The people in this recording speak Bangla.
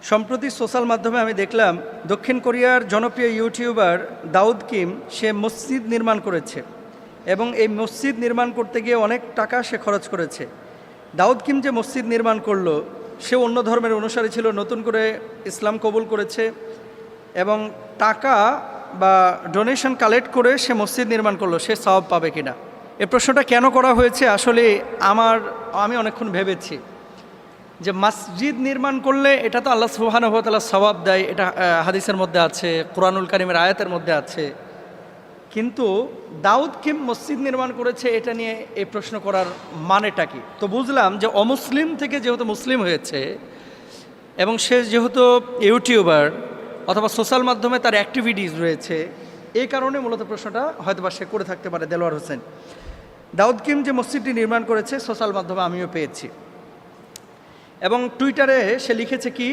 সম্প্রতি সোশ্যাল মাধ্যমে আমি দেখলাম দক্ষিণ কোরিয়ার জনপ্রিয় ইউটিউবার দাউদ কিম সে মসজিদ নির্মাণ করেছে এবং এই মসজিদ নির্মাণ করতে গিয়ে অনেক টাকা সে খরচ করেছে। দাউদ কিম যে মসজিদ নির্মাণ করলো, সে অন্য ধর্মের অনুসারী ছিল, নতুন করে ইসলাম কবুল করেছে এবং টাকা বা ডোনেশন কালেক্ট করে সে মসজিদ নির্মাণ করলো, সে সওয়াব পাবে কিনা? এই প্রশ্নটা কেন করা হয়েছে আসলে আমি অনেকক্ষণ ভেবেছি যে মসজিদ নির্মাণ করলে এটা তো আল্লাহ সুবহানাহু ওয়া তাআলা সওয়াব দেয়, এটা হাদিসের মধ্যে আছে, কুরআনুল কারীমের আয়াতের মধ্যে আছে। কিন্তু দাউদ কিম মসজিদ নির্মাণ করেছে, এটা নিয়ে এই প্রশ্ন করার মানেটা কি? তো বুঝলাম যে অমুসলিম থেকে যেহেতু মুসলিম হয়েছে এবং সে যেহেতু ইউটিউবার অথবা সোশ্যাল মাধ্যমে তার অ্যাক্টিভিটিস রয়েছে, এই কারণে মূলত প্রশ্নটা হয়তোবা সে করে থাকতে পারে। দেলোয়ার হোসেন, দাউদ কিম যে মসজিদটি নির্মাণ করেছে সোশ্যাল মাধ্যমে আমিও পেয়েছি এবং টুইটারে সে লিখেছে কি,